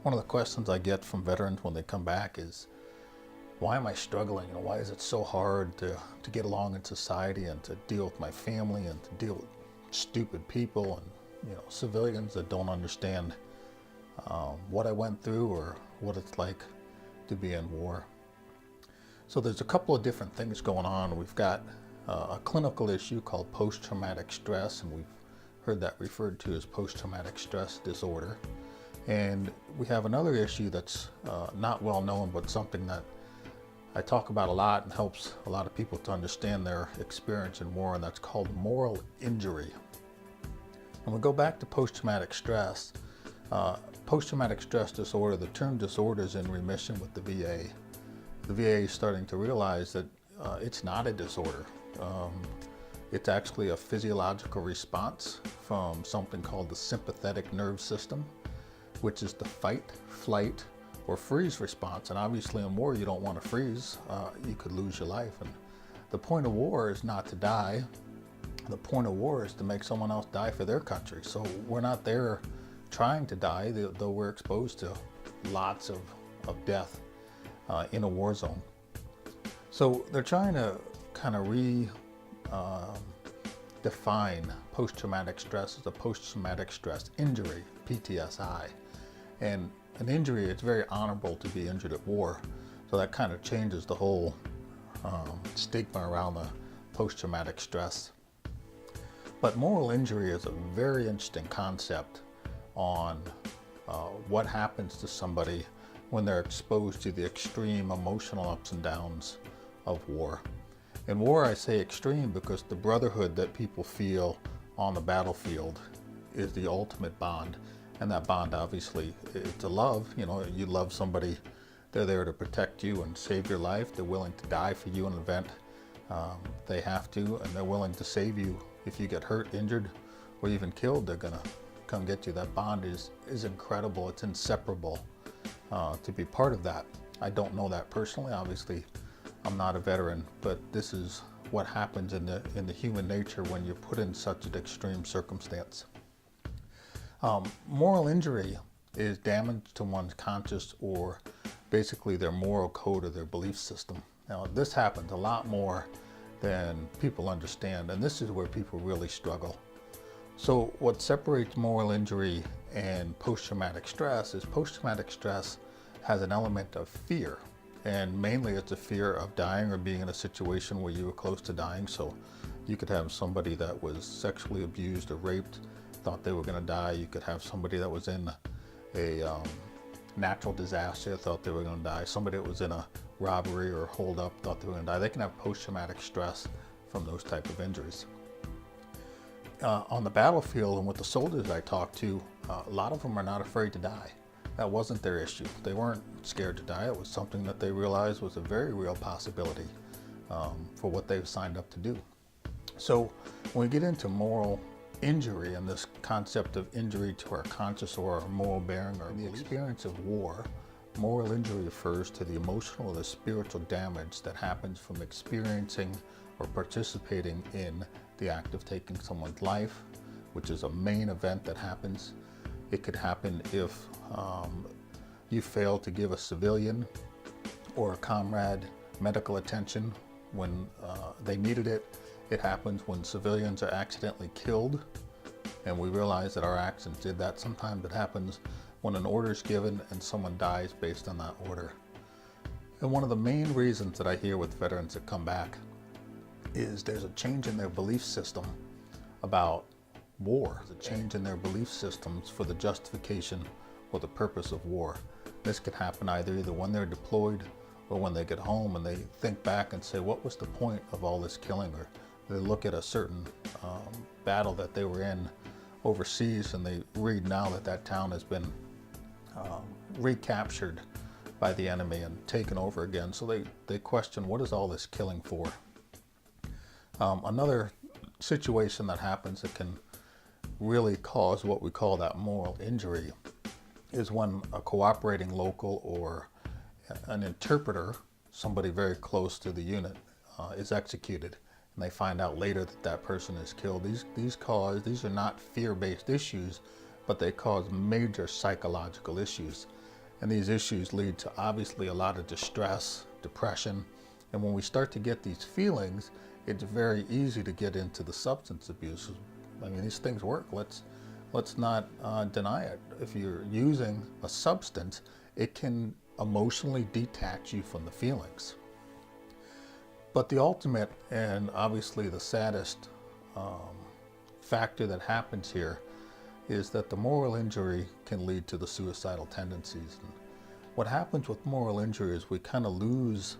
One of the questions I get from veterans when they come back is, why am I struggling? Why is it so hard to get along in society and to deal with my family and to deal with stupid people and civilians that don't understand what I went through or what it's like to be in war. So there's a couple of different things going on. We've got a clinical issue called post-traumatic stress, and we've heard that referred to as post-traumatic stress disorder. And we have another issue that's not well known, but something that I talk about a lot and helps a lot of people to understand their experience in war, and that's called moral injury. And we go back to post-traumatic stress. Post-traumatic stress disorder, the term disorder is in remission with the VA. The VA is starting to realize that it's not a disorder. It's actually a physiological response from something called the sympathetic nerve system, which is the fight, flight, or freeze response. And obviously in war, you don't want to freeze. You could lose your life. And the point of war is not to die. The point of war is to make someone else die for their country. So we're not there trying to die, though we're exposed to lots of death in a war zone. So they're trying to kind of define post-traumatic stress as a post-traumatic stress injury, PTSI. And an injury, it's very honorable to be injured at war. So that kind of changes the whole stigma around the post-traumatic stress. But moral injury is a very interesting concept on what happens to somebody when they're exposed to the extreme emotional ups and downs of war. In war, I say extreme because the brotherhood that people feel on the battlefield is the ultimate bond. And that bond, obviously, it's a love. You love somebody, they're there to protect you and save your life. They're willing to die for you in an event they have to, and they're willing to save you if you get hurt, injured, or even killed. They're gonna come get you. That bond is incredible. It's inseparable to be part of that. I don't know that personally. Obviously, I'm not a veteran, but this is what happens in the human nature when you're put in such an extreme circumstance. Moral injury is damage to one's conscience or basically their moral code or their belief system. Now, this happens a lot more than people understand, and this is where people really struggle. So what separates moral injury and post-traumatic stress is post-traumatic stress has an element of fear, and mainly it's a fear of dying or being in a situation where you were close to dying. So you could have somebody that was sexually abused or raped, thought they were going to die. You could have somebody that was in a natural disaster, thought they were going to die. Somebody that was in a robbery or hold up, thought they were going to die. They can have post-traumatic stress from those type of injuries. On the battlefield and with the soldiers I talked to, a lot of them are not afraid to die. That wasn't their issue. They weren't scared to die. It was something that they realized was a very real possibility for what they've signed up to do. So when we get into moral injury and this concept of injury to our conscience or our moral bearing or the experience of war, moral injury refers to the emotional or the spiritual damage that happens from experiencing or participating in the act of taking someone's life, which is a main event that happens. It could happen if you fail to give a civilian or a comrade medical attention when they needed it. It happens when civilians are accidentally killed, and we realize that our actions did that. Sometimes it happens when an order is given and someone dies based on that order. And one of the main reasons that I hear with veterans that come back is there's a change in their belief system about war. There's a change in their belief systems for the justification or the purpose of war. This could happen either when they're deployed or when they get home and they think back and say, what was the point of all this killing? Or they look at a certain battle that they were in overseas and they read now that that town has been recaptured by the enemy and taken over again. So they question, what is all this killing for? Another situation that happens that can really cause what we call that moral injury is when a cooperating local or an interpreter, somebody very close to the unit, is executed, and they find out later that that person is killed. These are not fear-based issues, but they cause major psychological issues. And these issues lead to obviously a lot of distress, depression. And when we start to get these feelings, it's very easy to get into the substance abuse. I mean, these things work. Let's not deny it. If you're using a substance, it can emotionally detach you from the feelings. But the ultimate, and obviously the saddest factor that happens here, is that the moral injury can lead to the suicidal tendencies. And what happens with moral injury is we kind of lose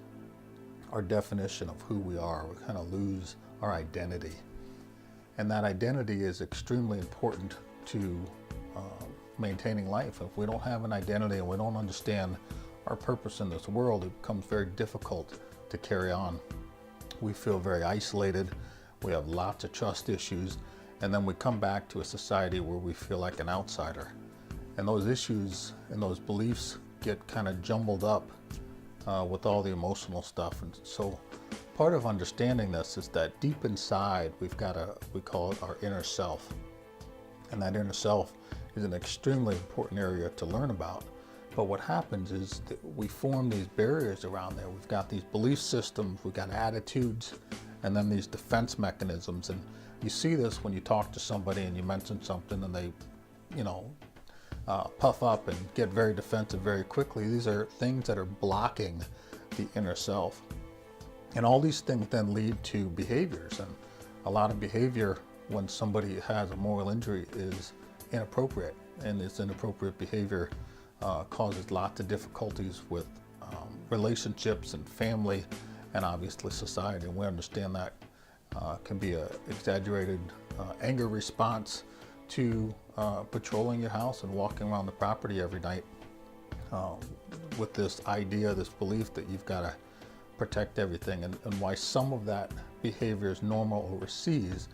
our definition of who we are. We kind of lose our identity. And that identity is extremely important to maintaining life. If we don't have an identity and we don't understand our purpose in this world, it becomes very difficult to carry on. We feel very isolated. We have lots of trust issues. And then we come back to a society where we feel like an outsider. And those issues and those beliefs get kind of jumbled up with all the emotional stuff. And so part of understanding this is that deep inside, we call it our inner self. And that inner self is an extremely important area to learn about. But what happens is that we form these barriers around there. We've got these belief systems, we've got attitudes, and then these defense mechanisms. And you see this when you talk to somebody and you mention something and they, puff up and get very defensive very quickly. These are things that are blocking the inner self. And all these things then lead to behaviors. And a lot of behavior when somebody has a moral injury is inappropriate. And this inappropriate behavior causes lots of difficulties with relationships and family and obviously society. And we understand that can be an exaggerated anger response to patrolling your house and walking around the property every night with this idea, this belief that you've got to protect everything. And why some of that behavior is normal overseas,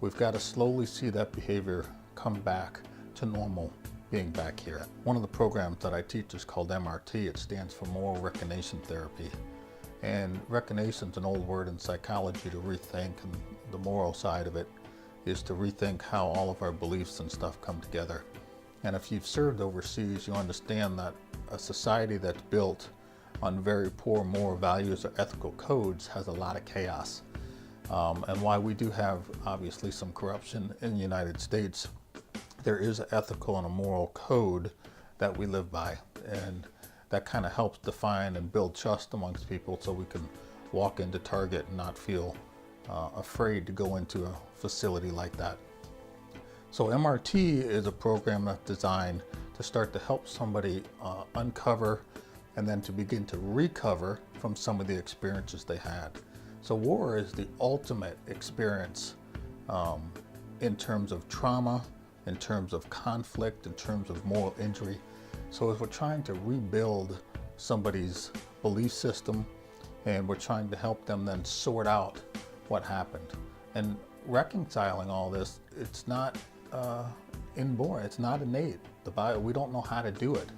we've got to slowly see that behavior come back to normal being back here. One of the programs that I teach is called MRT. It stands for Moral Recognition Therapy. And recognition is an old word in psychology to rethink, and the moral side of it is to rethink how all of our beliefs and stuff come together. And if you've served overseas, you understand that a society that's built on very poor moral values or ethical codes has a lot of chaos. And while we do have obviously some corruption in the United States, there is an ethical and a moral code that we live by. And that kind of helps define and build trust amongst people so we can walk into Target and not feel afraid to go into a facility like that. So MRT is a program that's designed to start to help somebody uncover and then to begin to recover from some of the experiences they had. So war is the ultimate experience in terms of trauma, in terms of conflict, in terms of moral injury. So if we're trying to rebuild somebody's belief system and we're trying to help them then sort out what happened and reconciling all this, it's not inborn, it's not innate. We don't know how to do it.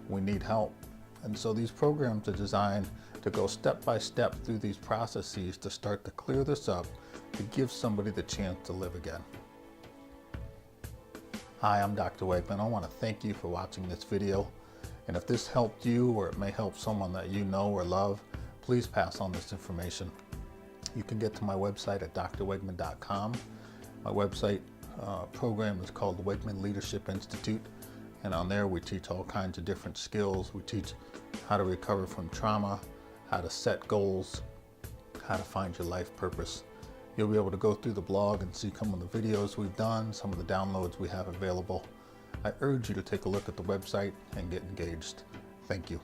We need help. And so these programs are designed to go step by step through these processes to start to clear this up, to give somebody the chance to live again. Hi, I'm Dr. Wegmann. I want to thank you for watching this video. And if this helped you or it may help someone that you know or love, please pass on this information. You can get to my website at drwegmann.com. My website program is called the Wegmann Leadership Institute. And on there we teach all kinds of different skills. We teach how to recover from trauma, how to set goals, how to find your life purpose. You'll be able to go through the blog and see some of the videos we've done, some of the downloads we have available. I urge you to take a look at the website and get engaged. Thank you.